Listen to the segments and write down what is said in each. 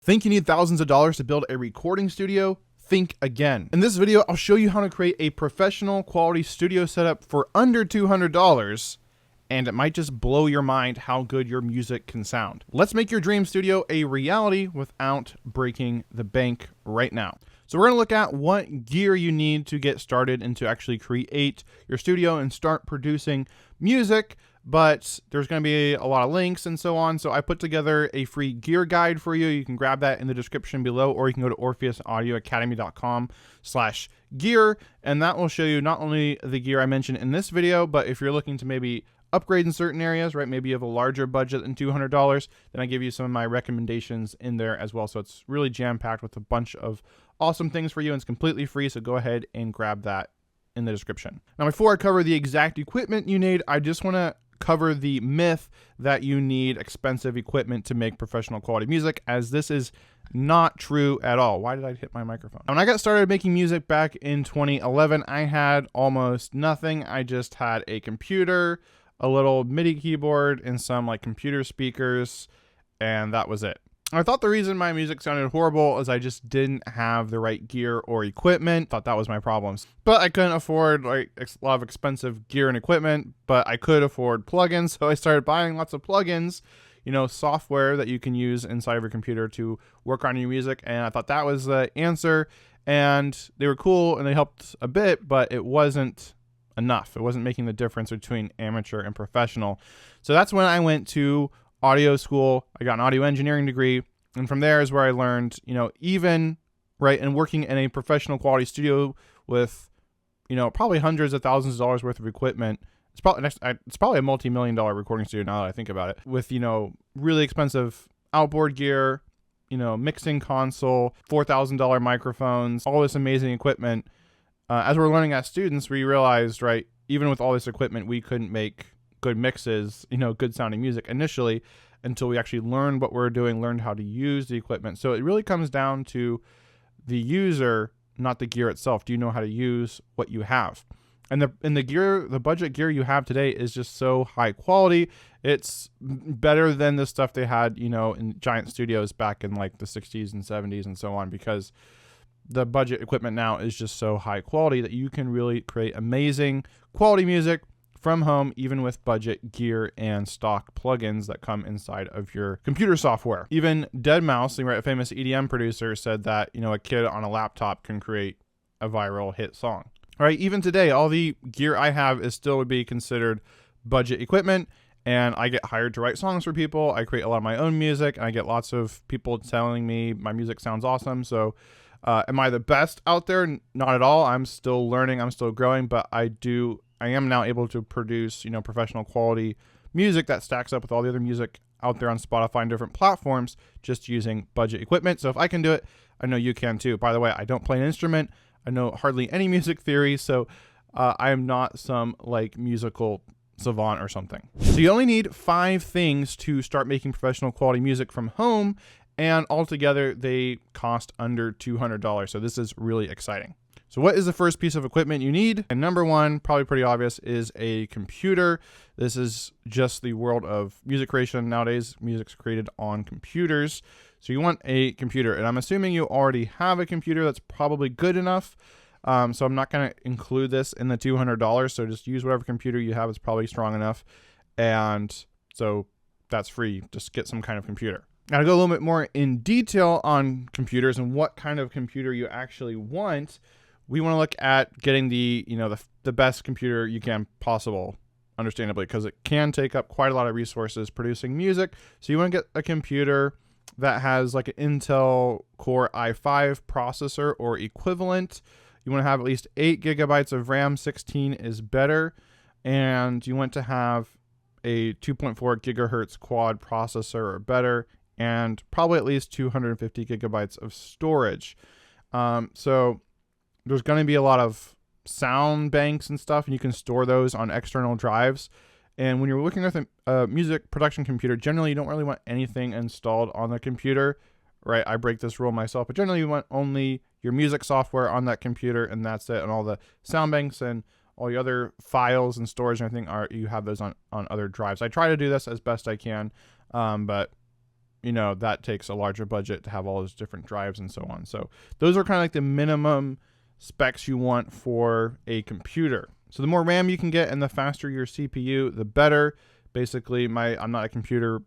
Think you need thousands of dollars to build a recording studio? Think again. In this video, I'll show you how to create a professional quality studio setup for under $200, and it might just blow your mind how good your music can sound. Let's make your dream studio a reality without breaking the bank right now. So we're gonna look at what gear you need to get started and to actually create your studio and start producing music, but there's gonna be a lot of links and so on. So I put together a free gear guide for you. You can grab that in the description below, or you can go to orpheusaudioacademy.com/gear, and that will show you not only the gear I mentioned in this video, but if you're looking to maybe upgrade in certain areas, right? Maybe you have a larger budget than $200, then I give you some of my recommendations in there as well. So it's really jam-packed with a bunch of awesome things for you, and it's completely free. So go ahead and grab that in the description. Now, before I cover the exact equipment you need, I just want to cover the myth that you need expensive equipment to make professional quality music, as this is not true at all. Why did I hit my microphone? When I got started making music back in 2011, I had almost nothing. I just had a computer, a little MIDI keyboard, and some like computer speakers, and that was it. I thought the reason my music sounded horrible is I just didn't have the right gear or equipment. Thought that was my problems. But I couldn't afford like a lot of expensive gear and equipment, but I could afford plugins. So I started buying lots of plugins, you know, software that you can use inside of your computer to work on your music. And I thought that was the answer. And they were cool and they helped a bit, but it wasn't enough. It wasn't making the difference between amateur and professional. So that's when I went to audio school. I got an audio engineering degree, and from there is where I learned, you know, even right, and working in a professional quality studio with, you know, probably hundreds of thousands of dollars worth of equipment. It's probably a multi-million-dollar recording studio now that I think about it, with, you know, really expensive outboard gear, you know, mixing console, $4,000 microphones, all this amazing equipment. As we're learning as students, we realized, right, even with all this equipment, we couldn't make good mixes, you know, good sounding music initially, until we actually learned what we're doing, learned how to use the equipment. So it really comes down to the user, not the gear itself. Do you know how to use what you have? And the gear, the budget gear you have today is just so high quality. It's better than the stuff they had, you know, in giant studios back in like the 60s and 70s and so on, because the budget equipment now is just so high quality that you can really create amazing quality music from home, even with budget gear and stock plugins that come inside of your computer software. Even Deadmau5, right, a famous EDM producer, said that, you know, a kid on a laptop can create a viral hit song. All right, even today, all the gear I have is still would be considered budget equipment, and I get hired to write songs for people. I create a lot of my own music, and I get lots of people telling me my music sounds awesome. So am I the best out there? Not at all. I'm still learning. I'm still growing, but I am now able to produce, you know, professional quality music that stacks up with all the other music out there on Spotify and different platforms, just using budget equipment. So if I can do it, I know you can too. By the way, I don't play an instrument. I know hardly any music theory, so I am not some like musical savant or something. So you only need 5 things to start making professional quality music from home, and altogether they cost under $200. So this is really exciting. So what is the first piece of equipment you need? And number one, probably pretty obvious, is a computer. This is just the world of music creation nowadays. Music's created on computers. So you want a computer, and I'm assuming you already have a computer that's probably good enough. So I'm not gonna include this in the $200. So just use whatever computer you have is probably strong enough. And so that's free. Just get some kind of computer. Now to go a little bit more in detail on computers and what kind of computer you actually want, we want to look at getting the, you know, the best computer you can possible, understandably, because it can take up quite a lot of resources producing music. So you want to get a computer that has like an Intel Core i5 processor or equivalent. You want to have at least 8 gigabytes of RAM, 16 is better. And you want to have a 2.4 gigahertz quad processor or better, and probably at least 250 gigabytes of storage. So there's going to be a lot of sound banks and stuff, and you can store those on external drives. And when you're looking at a music production computer, generally you don't really want anything installed on the computer, right? I break this rule myself, but generally you want only your music software on that computer, and that's it. And all the sound banks and all your other files and storage and everything, you have those on other drives. I try to do this as best I can, but you know, that takes a larger budget to have all those different drives and so on. So those are kind of like the minimum specs you want for a computer. So the more RAM you can get and the faster your CPU, the better. Basically, I'm not a computer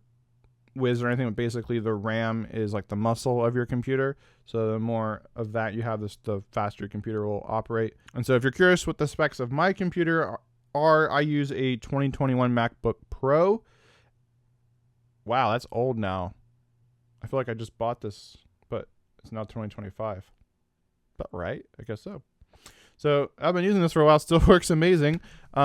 whiz or anything, but basically the RAM is like the muscle of your computer. So the more of that you have, the faster your computer will operate. And so if you're curious what the specs of my computer are, I use a 2021 MacBook Pro. Wow, that's old now. I feel like I just bought this, but it's now 2025. But right, I guess so. So I've been using this for a while, still works amazing.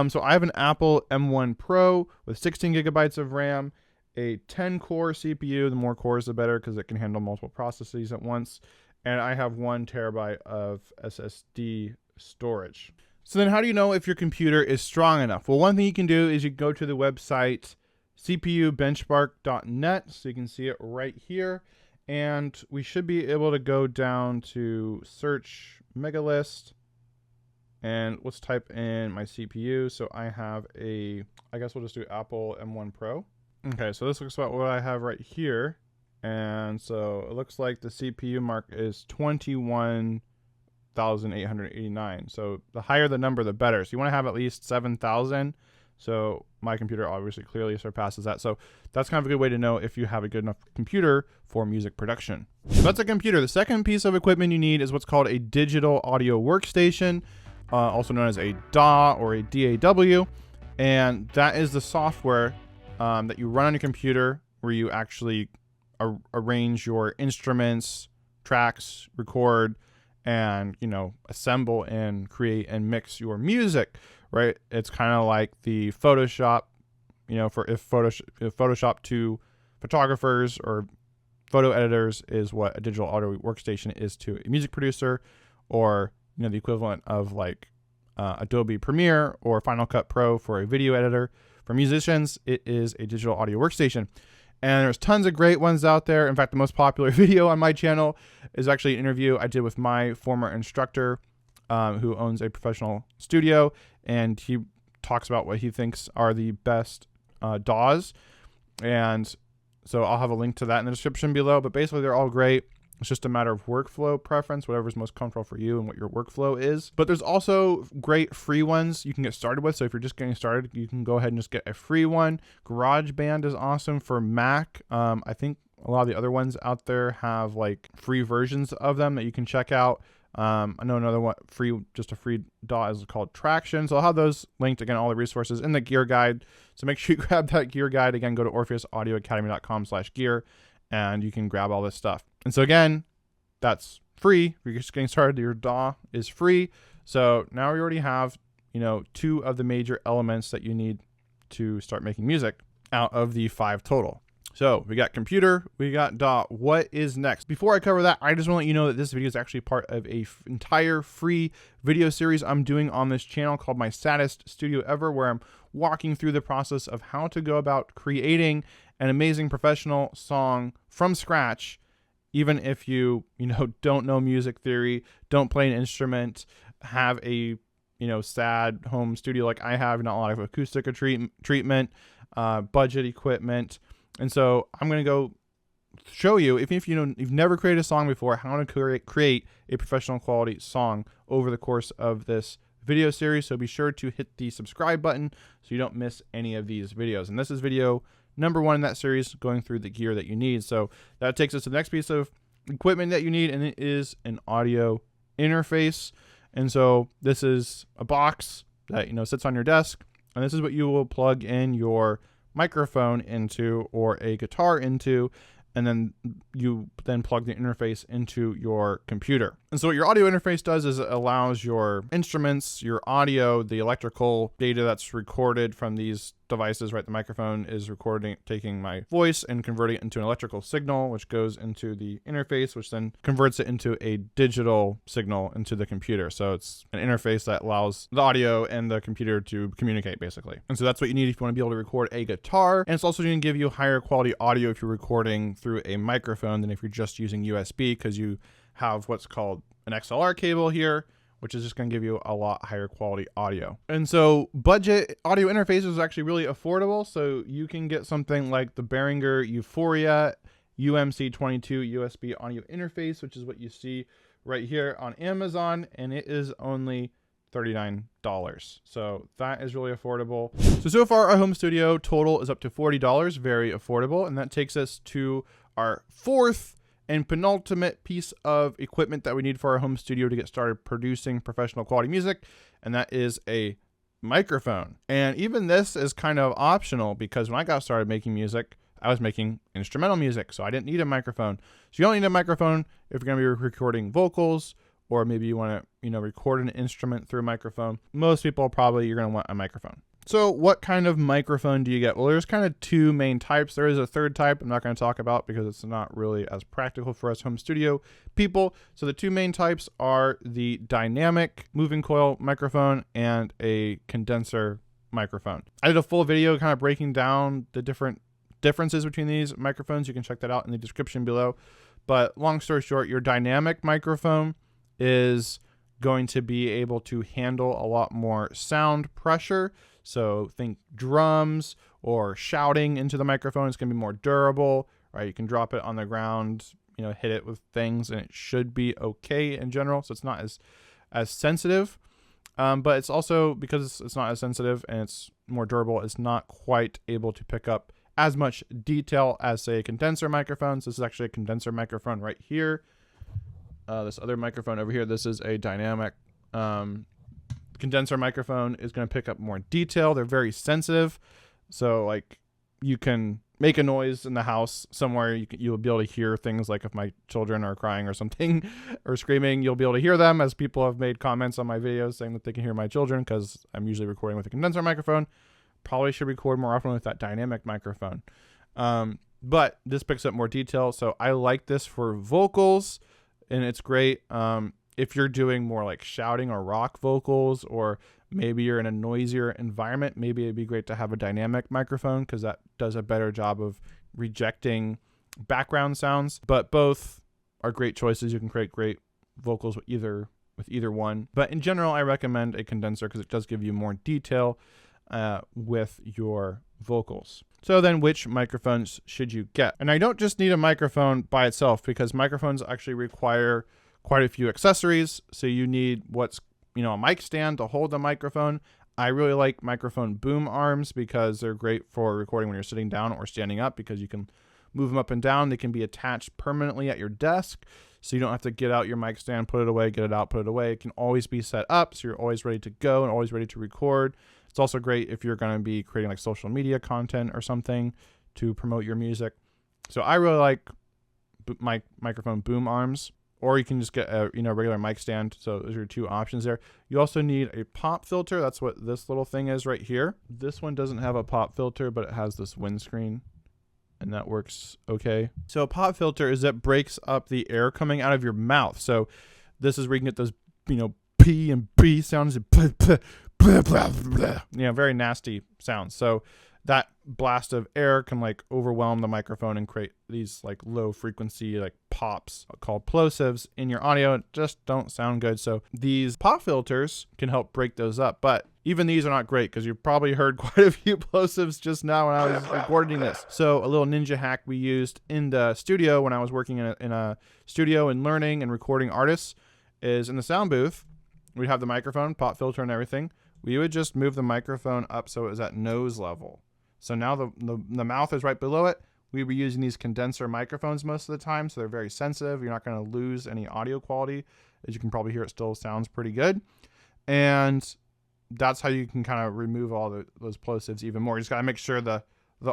So I have an Apple M1 Pro with 16 gigabytes of RAM, a 10-core CPU. The more cores, the better, because it can handle multiple processes at once. And I have 1 terabyte of SSD storage. So then how do you know if your computer is strong enough? Well, one thing you can do is you go to the website cpubenchmark.net, so you can see it right here. And we should be able to go down to search megalist. And let's type in my CPU. So I have I guess we'll just do Apple M1 Pro. Okay, so this looks about what I have right here. And so it looks like the CPU mark is 21,889. So the higher the number, the better. So you want to have at least 7,000. So my computer obviously clearly surpasses that. So that's kind of a good way to know if you have a good enough computer for music production. So that's a computer. The second piece of equipment you need is what's called a digital audio workstation, also known as a DAW or a DAW. And that is the software that you run on your computer where you actually arrange your instruments, tracks, record, and, you know, assemble and create and mix your music, right? It's kind of like the Photoshop, you know, if Photoshop to photographers or photo editors is what a digital audio workstation is to a music producer, or, you know, the equivalent of like Adobe Premiere or Final Cut Pro for a video editor. For musicians, it is a digital audio workstation. And there's tons of great ones out there. In fact, the most popular video on my channel is actually an interview I did with my former instructor who owns a professional studio. And he talks about what he thinks are the best DAWs. And so I'll have a link to that in the description below. But basically, they're all great. It's just a matter of workflow preference, whatever's most comfortable for you and what your workflow is. But there's also great free ones you can get started with. So if you're just getting started, you can go ahead and just get a free one. Garageband is awesome for Mac. I think a lot of the other ones out there have like free versions of them that you can check out. I know another one just a free DAW is called Tracktion. So I'll have those linked, again, all the resources in the gear guide. So make sure you grab that gear guide. Again, go to orpheusaudioacademy.com/gear. And you can grab all this stuff. And so again, that's free. If you're just getting started, your DAW is free. So now we already have, you know, 2 of the major elements that you need to start making music out of the 5 total. So we got computer, we got DAW. What is next? Before I cover that, I just want to let you know that this video is actually part of a entire free video series I'm doing on this channel called My Saddest Studio Ever, where I'm walking through the process of how to go about creating an amazing professional song from scratch, even if you don't know music theory, don't play an instrument, have a, sad home studio like I have, not a lot of acoustic treatment, budget equipment. And so I'm going to go show you, if you've never created a song before, how to create a professional quality song over the course of this video series. So be sure to hit the subscribe button so you don't miss any of these videos. And this is video number 1 in that series, going through the gear that you need. So that takes us to the next piece of equipment that you need, and it is an audio interface. And so this is a box that sits on your desk, and this is what you will plug in your microphone into or a guitar into, and then you plug the interface into your computer. And so what your audio interface does is it allows your instruments, your audio, the electrical data that's recorded from these devices, right? The microphone is taking my voice and converting it into an electrical signal, which goes into the interface, which then converts it into a digital signal into the computer. So it's an interface that allows the audio and the computer to communicate, basically. And so that's what you need if you want to be able to record a guitar. And it's also going to give you higher quality audio if you're recording through a microphone than if you're just using USB, because you have what's called an XLR cable here, which is just going to give you a lot higher quality audio. And so budget audio interfaces is actually really affordable. So you can get something like the Behringer Euphoria UMC22 USB audio interface, which is what you see right here on Amazon, and it is only $39. So that is really affordable. So far our home studio total is up to $40, very affordable. And that takes us to our fourth and penultimate piece of equipment that we need for our home studio to get started producing professional quality music. And that is a microphone. And even this is kind of optional, because when I got started making music, I was making instrumental music, so I didn't need a microphone. So you don't need a microphone if you're going to be recording vocals, or maybe you want to, record an instrument through a microphone. Most people you're going to want a microphone. So what kind of microphone do you get? Well, there's kind of two main types. There is a third type I'm not going to talk about because it's not really as practical for us home studio people. So the two main types are the dynamic moving coil microphone and a condenser microphone. I did a full video kind of breaking down the differences between these microphones. You can check that out in the description below. But long story short, your dynamic microphone is going to be able to handle a lot more sound pressure. So think drums or shouting into the microphone. It's going to be more durable, right? You can drop it on the ground, hit it with things, and it should be okay in general. So it's not as sensitive. But it's also, because it's not as sensitive and it's more durable, it's not quite able to pick up as much detail as, say, a condenser microphone. So this is actually a condenser microphone right here. This other microphone over here, this is a dynamic condenser microphone, is going to pick up more detail. They're very sensitive. So like you can make a noise in the house somewhere, you'll be able to hear things, like if my children are crying or something or screaming, you'll be able to hear them, as people have made comments on my videos saying that they can hear my children, because I'm usually recording with a condenser microphone. Probably should record more often with that dynamic microphone. But this picks up more detail. So I like this for vocals, and it's great. If you're doing more like shouting or rock vocals, or maybe you're in a noisier environment, maybe it'd be great to have a dynamic microphone, because that does a better job of rejecting background sounds. But both are great choices. You can create great vocals with either one. But in general, I recommend a condenser because it does give you more detail with your vocals. So then, which microphones should you get? And I don't just need a microphone by itself, because microphones actually require quite a few accessories. So you need a mic stand to hold the microphone. I really like microphone boom arms because they're great for recording when you're sitting down or standing up, because you can move them up and down. They can be attached permanently at your desk, so you don't have to get out your mic stand, put it away, get it out, put it away. It can always be set up, so you're always ready to go and always ready to record. It's also great if you're going to be creating like social media content or something to promote your music. So I really like microphone boom arms, or you can just get a regular mic stand. So those are your two options there. You also need a pop filter. That's what this little thing is right here. This one doesn't have a pop filter, but it has this windscreen, and that works okay. So a pop filter is that breaks up the air coming out of your mouth. So this is where you can get those P and B sounds, and very nasty sounds. So that blast of air can like overwhelm the microphone and create these like low frequency like pops called plosives in your audio. It just don't sound good. So these pop filters can help break those up. But even these are not great, because you probably heard quite a few plosives just now when I was recording this. So a little ninja hack we used in the studio when I was working in a studio and learning and recording artists is, in the sound booth, we'd have the microphone, pop filter and everything. We would just move the microphone up so it was at nose level. So now the mouth is right below it. We were using these condenser microphones most of the time, so they're very sensitive. You're not going to lose any audio quality. As you can probably hear, it still sounds pretty good. And that's how you can kind of remove all those plosives even more. You just got to make sure the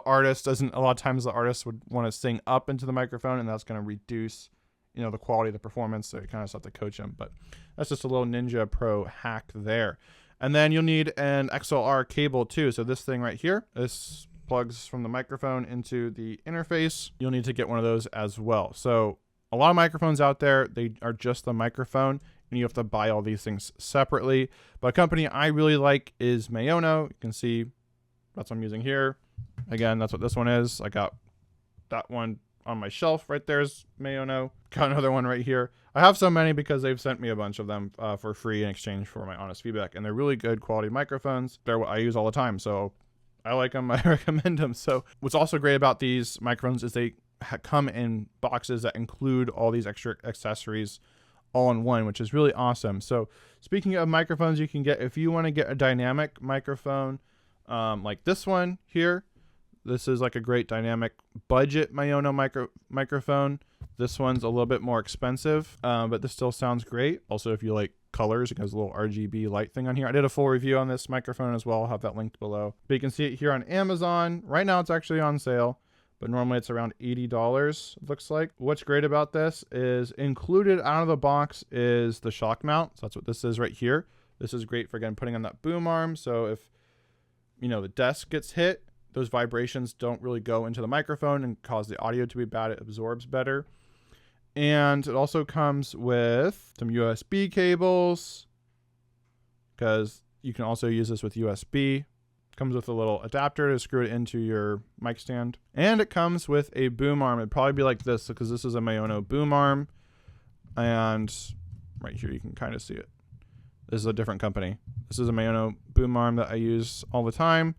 artist doesn't, a lot of times the artist would want to sing up into the microphone, and that's going to reduce the quality of the performance. So you kind of have to coach them. But that's just a little Ninja Pro hack there. And then you'll need an XLR cable too. So this thing right here, this plugs from the microphone into the interface. You'll need to get one of those as well. So a lot of microphones out there, they are just the microphone, and you have to buy all these things separately. But a company I really like is Mayono. You can see that's what I'm using here. Again, that's what this one is. I got that one on my shelf right there's Mayono. Got another one right here. I have so many because they've sent me a bunch of them for free in exchange for my honest feedback, and they're really good quality microphones. They're what I use all the time, so I like them. I recommend them. So what's also great about these microphones is they come in boxes that include all these extra accessories all in one, which is really awesome. So speaking of microphones, you can get, if you want to get a dynamic microphone, like this one here, this is like a great dynamic budget Miono microphone. This one's a little bit more expensive, but this still sounds great. Also, if you like colors, it has a little RGB light thing on here. I did a full review on this microphone as well. I'll have that linked below. But you can see it here on Amazon. Right now it's actually on sale, but normally it's around $80, it looks like. What's great about this is included out of the box is the shock mount. So that's what this is right here. This is great for, again, putting on that boom arm. So if, you know, the desk gets hit, those vibrations don't really go into the microphone and cause the audio to be bad. It absorbs better. And it also comes with some USB cables, because you can also use this with USB. Comes with a little adapter to screw it into your mic stand. And it comes with a boom arm. It'd probably be like this, because this is a Miono boom arm. And right here you can kind of see it. This is a different company. This is a Miono boom arm that I use all the time.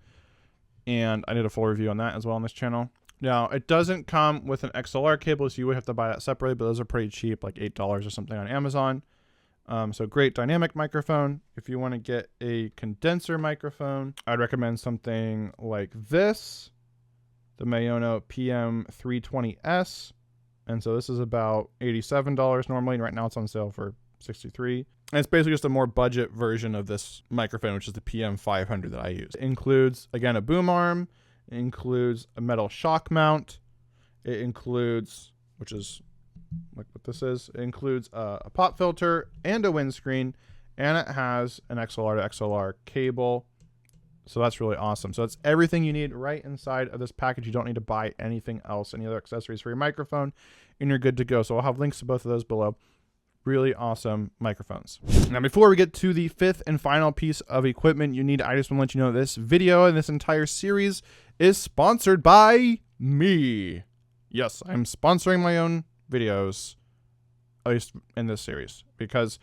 And I did a full review on that as well on this channel. Now, it doesn't come with an XLR cable, so you would have to buy that separately, but those are pretty cheap, like $8 or something on Amazon. So great dynamic microphone. If you want to get a condenser microphone, I'd recommend something like this, the Miono PM320S. And so this is about $87 normally, and right now it's on sale for $63. And it's basically just a more budget version of this microphone, which is the PM500 that I use. It includes, again, a boom arm. It includes a metal shock mount. It includes, which is like what this is, it includes a pop filter and a windscreen, and it has an XLR to XLR cable. So that's really awesome. So it's everything you need right inside of this package. You don't need to buy anything else, any other accessories for your microphone, and you're good to go. So I'll have links to both of those below. Really awesome microphones. Now, before we get to the fifth and final piece of equipment you need, I just want to let you know this video and this entire series is sponsored by me. Yes, I'm sponsoring my own videos, at least in this series, because,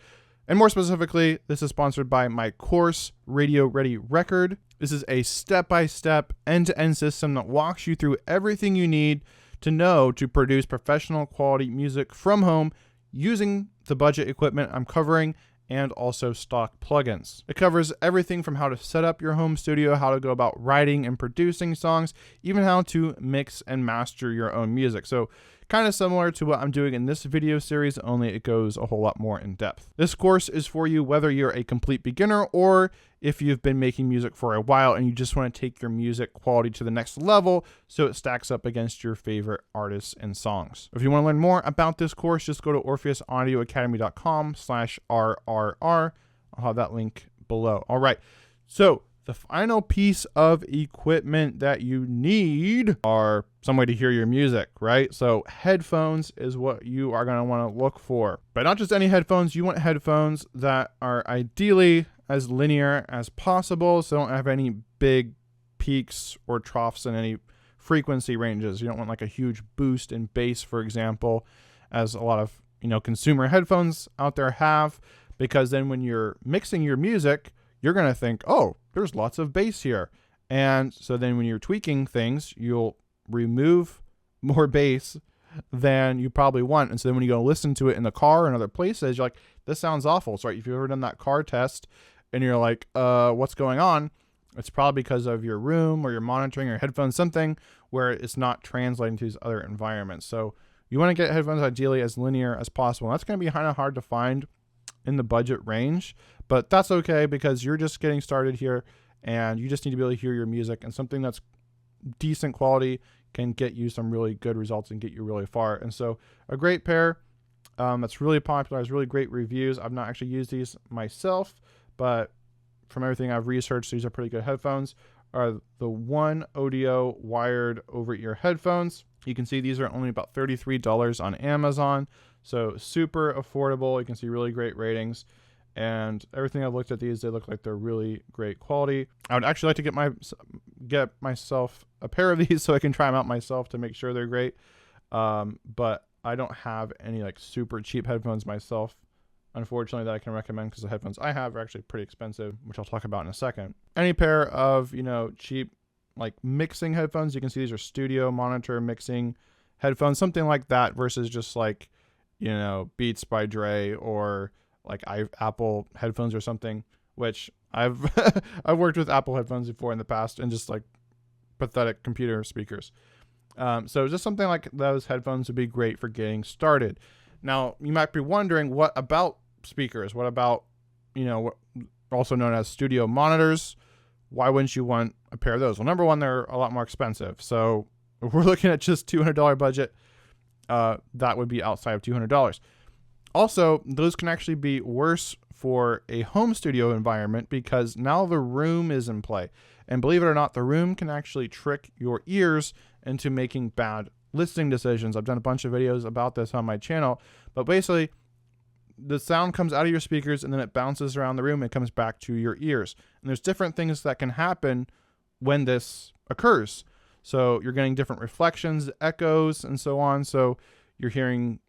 and more specifically, this is sponsored by my course, Radio Ready Record. This is a step-by-step, end-to-end system that walks you through everything you need to know to produce professional quality music from home using the budget equipment I'm covering and also stock plugins. It covers everything from how to set up your home studio, how to go about writing and producing songs, even how to mix and master your own music. So kind of similar to what I'm doing in this video series, only it goes a whole lot more in depth. This course is for you whether you're a complete beginner or if you've been making music for a while and you just want to take your music quality to the next level so it stacks up against your favorite artists and songs. If you want to learn more about this course, just go to orpheusaudioacademy.com/RRR. I'll have that link below. All right, so the final piece of equipment that you need are some way to hear your music, right? So headphones is what you are going to want to look for. But not just any headphones. You want headphones that are ideally as linear as possible, so don't have any big peaks or troughs in any frequency ranges. You don't want like a huge boost in bass, for example, as a lot of, you know, consumer headphones out there have, because then when you're mixing your music, you're going to think, oh, there's lots of bass here. And so then when you're tweaking things, you'll remove more bass than you probably want. And so then when you go listen to it in the car and other places, you're like, this sounds awful. So, right, if you've ever done that car test and you're like, what's going on? It's probably because of your room or your monitoring or headphones, something where it's not translating to these other environments. So you want to get headphones ideally as linear as possible. And that's going to be kind of hard to find in the budget range, but that's okay because you're just getting started here and you just need to be able to hear your music, and something that's decent quality can get you some really good results and get you really far. And so a great pair that's really popular, has really great reviews. I've not actually used these myself, but from everything I've researched, these are pretty good headphones, are the One Audio wired over-ear headphones. You can see these are only about $33 on Amazon, so super affordable. You can see really great ratings, and everything I've looked at these, they look like they're really great quality. I would actually like to get myself a pair of these so I can try them out myself to make sure they're great, but I don't have any like super cheap headphones myself, unfortunately, that I can recommend, because the headphones I have are actually pretty expensive, which I'll talk about in a second. Any pair of, you know, cheap like mixing headphones, you can see these are studio monitor mixing headphones, something like that, versus just like, you know, Beats by Dre or like Apple headphones or something, which I've I've worked with Apple headphones before in the past, and just like pathetic computer speakers. So just something like those headphones would be great for getting started. Now, you might be wondering, what about speakers? What about, you know, also known as studio monitors? Why wouldn't you want a pair of those? Well, number one, they're a lot more expensive. So if we're looking at just $200 budget, that would be outside of $200. Also, those can actually be worse for a home studio environment, because now the room is in play. And believe it or not, the room can actually trick your ears into making bad listening decisions. I've done a bunch of videos about this on my channel, but basically the sound comes out of your speakers and then it bounces around the room and comes back to your ears. And there's different things that can happen when this occurs. So you're getting different reflections, echoes, and so on. So you're hearing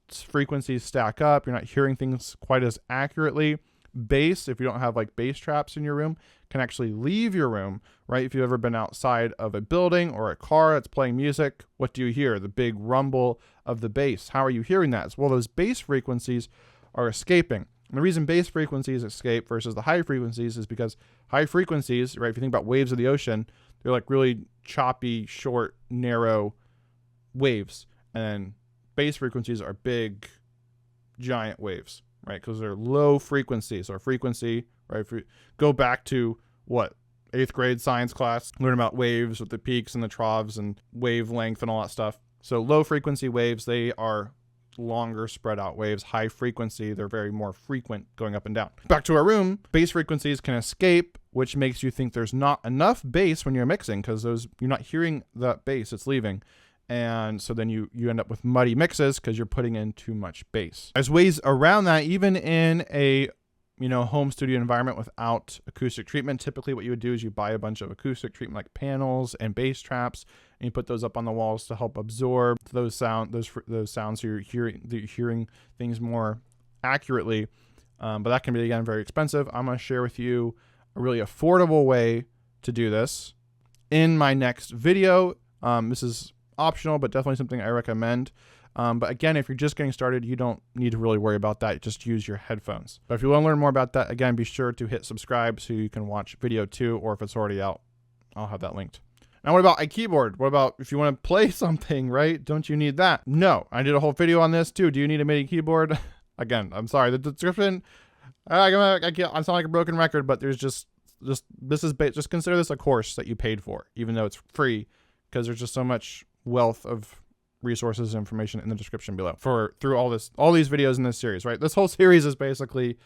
frequencies stack up. You're not hearing things quite as accurately. Bass, if you don't have like bass traps in your room, can actually leave your room, right? If you've ever been outside of a building or a car that's playing music, what do you hear? The big rumble of the bass. How are you hearing that? Well, those bass frequencies are escaping. And the reason bass frequencies escape versus the high frequencies is because high frequencies, right, if you think about waves of the ocean, they're like really choppy, short, narrow waves. And then bass frequencies are big, giant waves, right? Because they're low frequencies. Or frequency, right? If you go back to what, 8th grade science class, learn about waves with the peaks and the troughs and wavelength and all that stuff. So low frequency waves, they are longer spread out waves. High frequency, they're very more frequent, going up and down. Back to our room, bass frequencies can escape, which makes you think there's not enough bass when you're mixing, because those, you're not hearing that bass, it's leaving. And so then you end up with muddy mixes because you're putting in too much bass. There's ways around that, even in a, you know, home studio environment without acoustic treatment. Typically what you would do is you buy a bunch of acoustic treatment like panels and bass traps, and you put those up on the walls to help absorb those sounds so you're hearing things more accurately. But that can be, again, very expensive. I'm going to share with you a really affordable way to do this in my next video. This is optional, but definitely something I recommend. But again, if you're just getting started, you don't need to really worry about that. Just use your headphones. But if you want to learn more about that, again, be sure to hit subscribe so you can watch video 2, or if it's already out, I'll have that linked. Now, what about a keyboard? What about if you want to play something, right? Don't you need that? No, I did a whole video on this too. Do you need a MIDI keyboard? Again, I'm sorry, the description, I sound like a broken record, but there's just consider this a course that you paid for, even though it's free, because there's just so much wealth of resources and information in the description below through all these videos in this series, right? This whole series is basically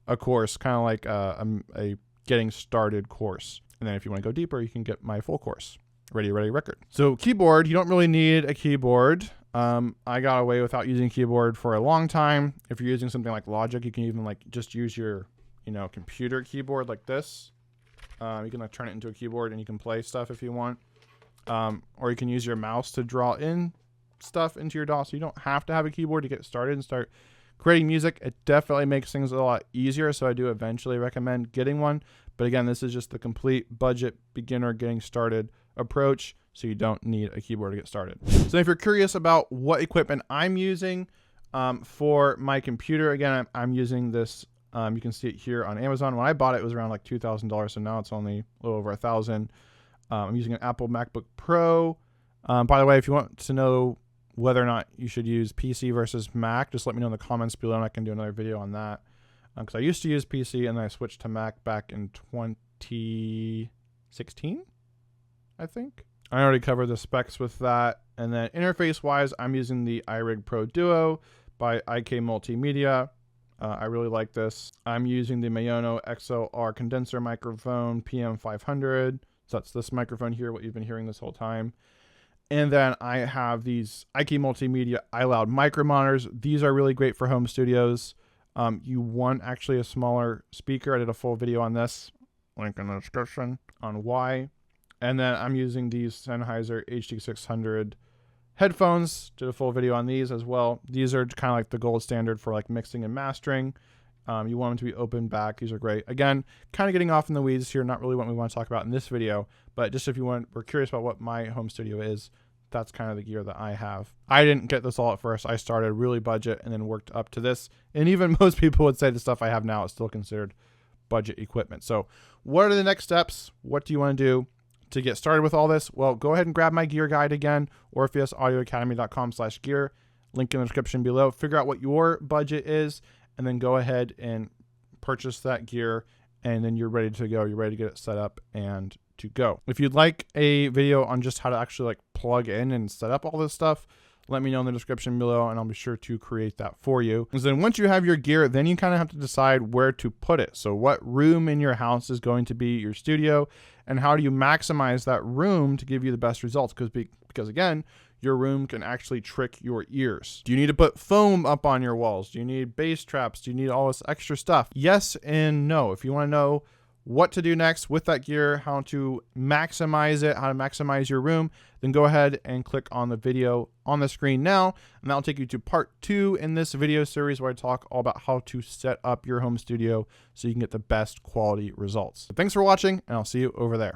a course, kind of like a getting started course. And then if you want to go deeper, you can get my full course, Ready Record. So keyboard, you don't really need a keyboard. I got away without using a keyboard for a long time. If you're using something like Logic, you can even like just use your, you know, computer keyboard like this. You can like turn it into a keyboard and you can play stuff if you want. Or you can use your mouse to draw in stuff into your DAW, so you don't have to have a keyboard to get started and start creating music. It definitely makes things a lot easier, so I do eventually recommend getting one. But again, this is just the complete budget beginner getting started approach, so you don't need a keyboard to get started. So if you're curious about what equipment I'm using for my computer, again, I'm using this. You can see it here on Amazon. When I bought it, it was around like $2,000, so now it's only a little over $1,000. I'm using an Apple MacBook Pro. By the way, if you want to know whether or not you should use PC versus Mac, just let me know in the comments below and I can do another video on that. Because I used to use PC and then I switched to Mac back in 2016, I think. I already covered the specs with that. And then interface-wise, I'm using the iRig Pro Duo by IK Multimedia. I really like this. I'm using the Mayono XLR condenser microphone PM500. So that's this microphone here, what you've been hearing this whole time. And then I have these IK Multimedia iLoud micro monitors. These are really great for home studios. You want actually a smaller speaker. I did a full video on this, link in the description, on why. And then I'm using these Sennheiser HD600 headphones. Did a full video on these as well. These are kind of like the gold standard for like mixing and mastering. You want them to be open back. These are great. Again, kind of getting off in the weeds here. Not really what we want to talk about in this video, but just if you were curious about what my home studio is, that's kind of the gear that I have. I didn't get this all at first. I started really budget and then worked up to this. And even most people would say the stuff I have now is still considered budget equipment. So what are the next steps? What do you want to do to get started with all this? Well, go ahead and grab my gear guide again, orpheusAudioacademy.com/gear. Link in the description below. Figure out what your budget is, and then go ahead and purchase that gear, and then you're ready to go. You're ready to get it set up and to go. If you'd like a video on just how to actually like plug in and set up all this stuff, let me know in the description below, and I'll be sure to create that for you. And then once you have your gear, then you kind of have to decide where to put it. So what room in your house is going to be your studio, and how do you maximize that room to give you the best results? Because again, your room can actually trick your ears. Do you need to put foam up on your walls? Do you need bass traps? Do you need all this extra stuff? Yes and no. If you want to know what to do next with that gear, how to maximize it, how to maximize your room, then go ahead and click on the video on the screen now, and that'll take you to part 2 in this video series where I talk all about how to set up your home studio so you can get the best quality results. So thanks for watching, and I'll see you over there.